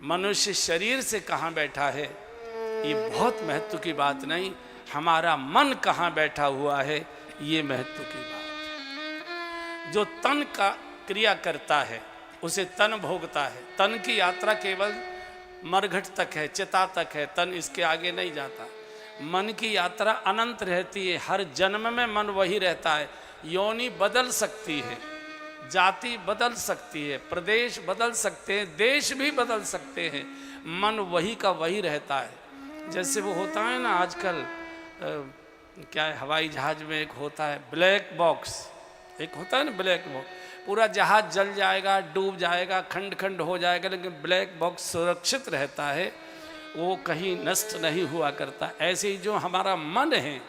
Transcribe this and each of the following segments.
मनुष्य शरीर से कहाँ बैठा है ये बहुत महत्व की बात नहीं, हमारा मन कहाँ बैठा हुआ है ये महत्व की बात है। जो तन का क्रिया करता है उसे तन भोगता है। तन की यात्रा केवल मरघट तक है, चिता तक है, तन इसके आगे नहीं जाता। मन की यात्रा अनंत रहती है, हर जन्म में मन वही रहता है। योनि बदल सकती है, जाति बदल सकती है, प्रदेश बदल सकते हैं, देश भी बदल सकते हैं, मन वही का वही रहता है। जैसे वो होता है ना आजकल क्या है, हवाई जहाज में एक होता है ब्लैक बॉक्स, एक होता है ना ब्लैक बॉक्स, पूरा जहाज जल जाएगा, डूब जाएगा, खंड खंड हो जाएगा, लेकिन ब्लैक बॉक्स सुरक्षित रहता है, वो कहीं नष्ट नहीं हुआ करता। ऐसे ही जो हमारा मन है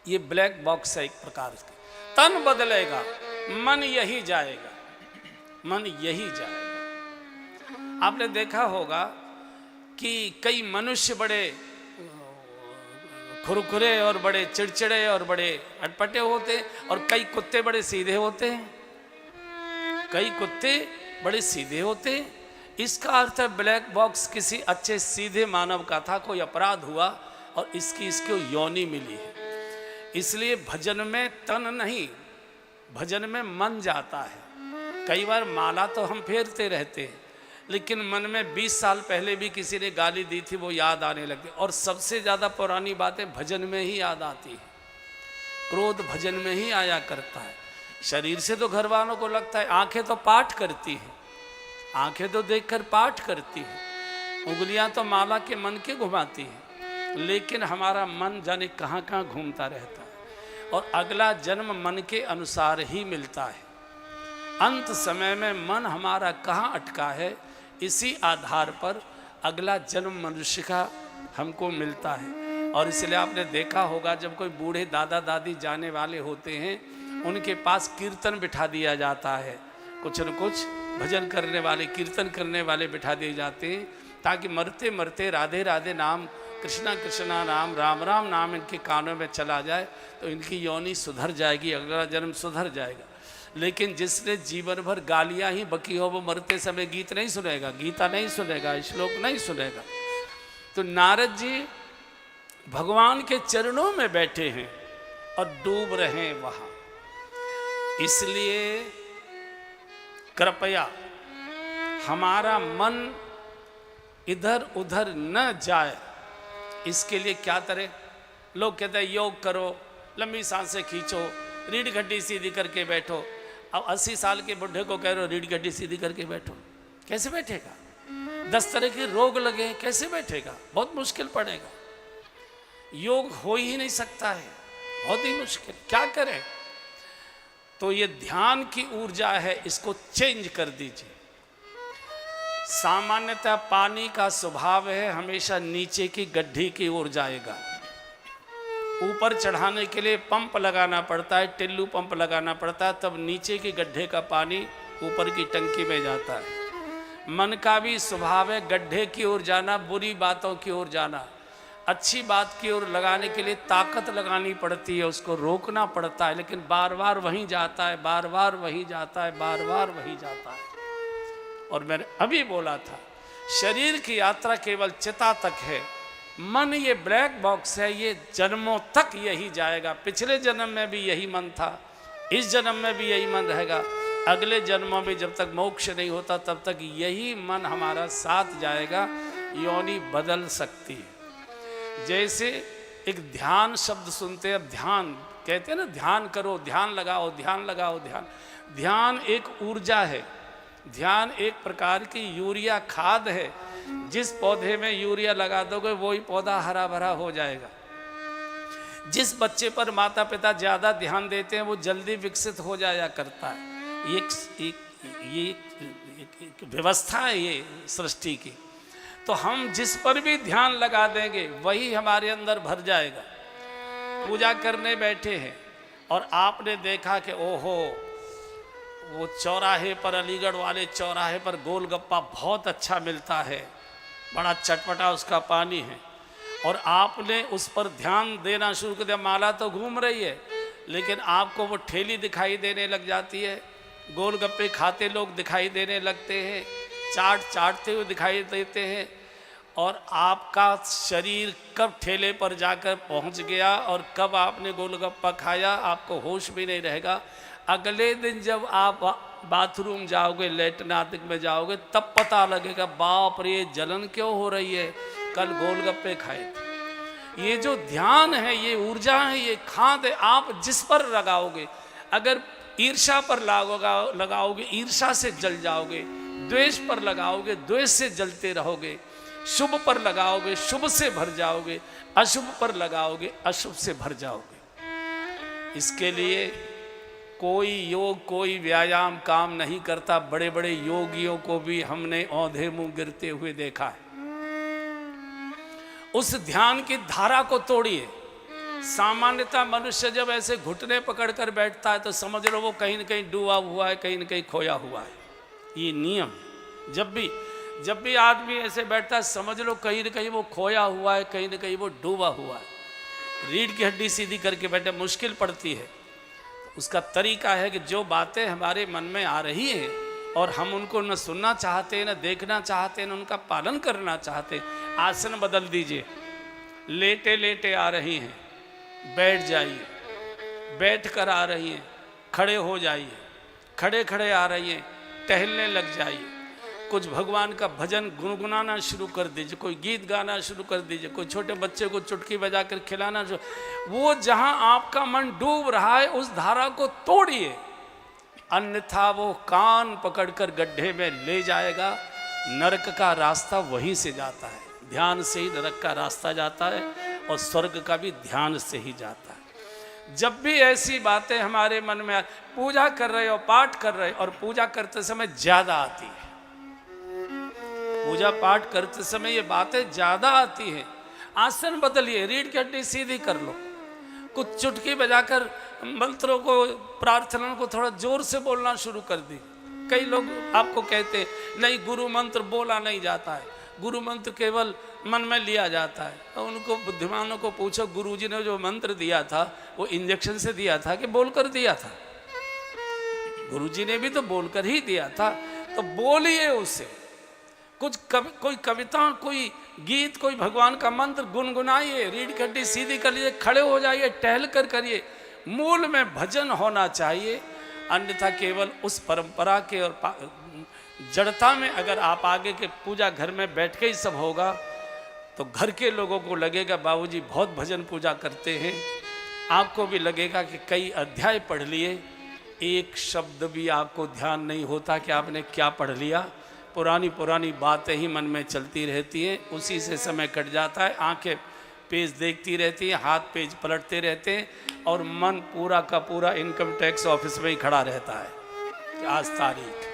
ये ब्लैक बॉक्स है एक प्रकार से। तन बदलेगा, मन यही जाएगा, मन यही जाएगा। आपने देखा होगा कि कई मनुष्य बड़े खुरखुरे और बड़े चिड़चिड़े और बड़े अटपटे होते हैं, और कई कुत्ते बड़े सीधे होते हैं, कई कुत्ते बड़े सीधे होते हैं। इसका अर्थ है ब्लैक बॉक्स किसी अच्छे सीधे मानव का था, कोई अपराध हुआ और इसको योनि मिली है। इसलिए भजन में तन नहीं, भजन में मन जाता है। कई बार माला तो हम फेरते रहते हैं, लेकिन मन में 20 साल पहले भी किसी ने गाली दी थी वो याद आने लगती, और सबसे ज़्यादा पुरानी बातें भजन में ही याद आती है। क्रोध भजन में ही आया करता है। शरीर से तो घर वालों को लगता है, आंखें तो पाठ करती हैं, आंखें तो देखकर पाठ करती हैं, उंगलियां तो माला के मन के घुमाती हैं, लेकिन हमारा मन जाने कहाँ कहाँ घूमता रहता है। और अगला जन्म मन के अनुसार ही मिलता है। अंत समय में मन हमारा कहाँ अटका है, इसी आधार पर अगला जन्म मनुष्य का हमको मिलता है। और इसलिए आपने देखा होगा जब कोई बूढ़े दादा दादी जाने वाले होते हैं, उनके पास कीर्तन बिठा दिया जाता है, कुछ न कुछ भजन करने वाले, कीर्तन करने वाले बिठा दिए जाते हैं, ताकि मरते मरते राधे राधे नाम, कृष्णा कृष्णा नाम, राम राम नाम इनके कानों में चला जाए तो इनकी योनि सुधर जाएगी, अगला जन्म सुधर जाएगा। लेकिन जिसने जीवन भर गालियां ही बकी हो, वो मरते समय गीत नहीं सुनेगा, गीता नहीं सुनेगा, श्लोक नहीं सुनेगा। तो नारद जी भगवान के चरणों में बैठे हैं और डूब रहे हैं वहां। इसलिए कृपया हमारा मन इधर उधर न जाए, इसके लिए क्या करें? लोग कहते हैं योग करो, लंबी सांसें खींचो, रीढ़ गड्डी सीधी करके बैठो। अब 80 साल के बुढ़े को कह रहे हो रीढ़ गड्डी सीधी करके बैठो, कैसे बैठेगा? 10 तरह के रोग लगे, कैसे बैठेगा? बहुत मुश्किल पड़ेगा, योग हो ही नहीं सकता है, बहुत ही मुश्किल। क्या करें? तो ये ध्यान की ऊर्जा है, इसको चेंज कर दीजिए। सामान्यतः पानी का स्वभाव है हमेशा नीचे की गड्ढी की ओर जाएगा। ऊपर चढ़ाने के लिए पंप लगाना पड़ता है, टिल्लू पंप लगाना पड़ता है, तब नीचे की गड्ढे का पानी ऊपर की टंकी में जाता है। मन का भी स्वभाव है गड्ढे की ओर जाना, बुरी बातों की ओर जाना। अच्छी बात की ओर लगाने के लिए ताकत लगानी पड़ती है, उसको रोकना पड़ता है, लेकिन बार बार वहीं जाता है, बार बार वहीं जाता है, बार बार वहीं जाता है। और मैंने अभी बोला था शरीर की यात्रा केवल चिता तक है, मन ये ब्लैक बॉक्स है, ये जन्मों तक यही जाएगा। पिछले जन्म में भी यही मन था, इस जन्म में भी यही मन रहेगा, अगले जन्मों में जब तक मोक्ष नहीं होता तब तक यही मन हमारा साथ जाएगा। योनि बदल सकती है। जैसे एक ध्यान शब्द सुनते हैं, अब ध्यान कहते हैं ना, ध्यान करो, ध्यान लगाओ, ध्यान लगाओ, ध्यान। ध्यान एक ऊर्जा है, ध्यान एक प्रकार की यूरिया खाद है। जिस पौधे में यूरिया लगा दोगे वही पौधा हरा भरा हो जाएगा। जिस बच्चे पर माता पिता ज़्यादा ध्यान देते हैं वो जल्दी विकसित हो जाया करता है। ये एक व्यवस्था है ये सृष्टि की। तो हम जिस पर भी ध्यान लगा देंगे वही हमारे अंदर भर जाएगा। पूजा करने बैठे हैं और आपने देखा कि ओहो वो चौराहे पर, अलीगढ़ वाले चौराहे पर गोलगप्पा बहुत अच्छा मिलता है, बड़ा चटपटा उसका पानी है, और आपने उस पर ध्यान देना शुरू कर दिया। माला तो घूम रही है लेकिन आपको वो ठेली दिखाई देने लग जाती है, गोलगप्पे खाते लोग दिखाई देने लगते हैं, चाटते हुए दिखाई देते हैं, और आपका शरीर कब ठेले पर जाकर पहुंच गया और कब आपने गोलगप्पा खाया आपको होश भी नहीं रहेगा। अगले दिन जब आप बाथरूम जाओगे, लेटरिन आदि में जाओगे, तब पता लगेगा बाप रे जलन क्यों हो रही है, कल गोलगप्पे खाए थे। ये जो ध्यान है, ये ऊर्जा है, ये खाद है, आप जिस पर लगाओगे, अगर ईर्ष्या पर लगाओगे ईर्ष्या से जल जाओगे, द्वेष पर लगाओगे द्वेष से जलते रहोगे, शुभ पर लगाओगे शुभ से भर जाओगे, अशुभ पर लगाओगे अशुभ से भर जाओगे। इसके लिए कोई योग कोई व्यायाम काम नहीं करता। बड़े बड़े योगियों को भी हमने औंधे मुंह गिरते हुए देखा है। उस ध्यान की धारा को तोड़िए। सामान्यतः मनुष्य जब ऐसे घुटने पकड़कर बैठता है तो समझ लो वो कहीं न कहीं डूबा हुआ है, कहीं न कहीं खोया हुआ है। ये नियम, जब भी आदमी ऐसे बैठता है समझ लो कहीं न कहीं वो खोया हुआ है, कहीं न कहीं वो डूबा हुआ है। रीढ़ की हड्डी सीधी करके बैठे मुश्किल पड़ती है। उसका तरीका है कि जो बातें हमारे मन में आ रही हैं और हम उनको न सुनना चाहते, न देखना चाहते, न उनका पालन करना चाहते, आसन बदल दीजिए। लेटे लेटे आ रही हैं, बैठ जाइए। बैठ कर आ रही हैं, खड़े हो जाइए। खड़े खड़े आ रही हैं, टहलने लग जाइए। कुछ भगवान का भजन गुनगुनाना शुरू कर दीजिए, कोई गीत गाना शुरू कर दीजिए, कोई छोटे बच्चे को चुटकी बजाकर खिलाना शुरू। वो जहां आपका मन डूब रहा है उस धारा को तोड़िए, अन्यथा वो कान पकड़कर गड्ढे में ले जाएगा। नरक का रास्ता वहीं से जाता है। ध्यान से ही नरक का रास्ता जाता है और स्वर्ग का भी ध्यान से ही जाता है। जब भी ऐसी बातें हमारे मन में पूजा कर रहे हो, पाठ कर रहे हो, और पूजा करते समय ज्यादा आती है, पूजा पाठ करते समय ये बातें ज्यादा आती हैं, आसन बदलिए, रीढ़ की हड्डी सीधी कर लो। कुछ चुटकी बजाकर मंत्रों को, प्रार्थना को थोड़ा जोर से बोलना शुरू कर दी। कई लोग आपको कहते नहीं गुरु मंत्र बोला नहीं जाता है, गुरु मंत्र केवल मन में लिया जाता है। तो उनको बुद्धिमानों को पूछो, गुरुजी ने जो मंत्र दिया था वो इंजेक्शन से दिया था कि बोलकर दिया था? गुरुजी ने भी तो बोलकर ही दिया था। तो बोलिए उसे, कोई कविता, कोई गीत, कोई भगवान का मंत्र गुनगुनाइए, रीढ़ की हड्डी सीधी कर लीजिए, खड़े हो जाइए, टहल कर करिए। मूल में भजन होना चाहिए, अन्यथा केवल उस परंपरा के और जड़ता में अगर आप आगे के पूजा घर में बैठ के ही सब होगा तो घर के लोगों को लगेगा बाबूजी बहुत भजन पूजा करते हैं। आपको भी लगेगा कि कई अध्याय पढ़ लिए, एक शब्द भी आपको ध्यान नहीं होता कि आपने क्या पढ़ लिया। पुरानी बातें ही मन में चलती रहती हैं, उसी से समय कट जाता है। आंखें पेज देखती रहती हैं, हाथ पेज पलटते रहते हैं, और मन पूरा का पूरा इनकम टैक्स ऑफिस में ही खड़ा रहता है कि आज तारीख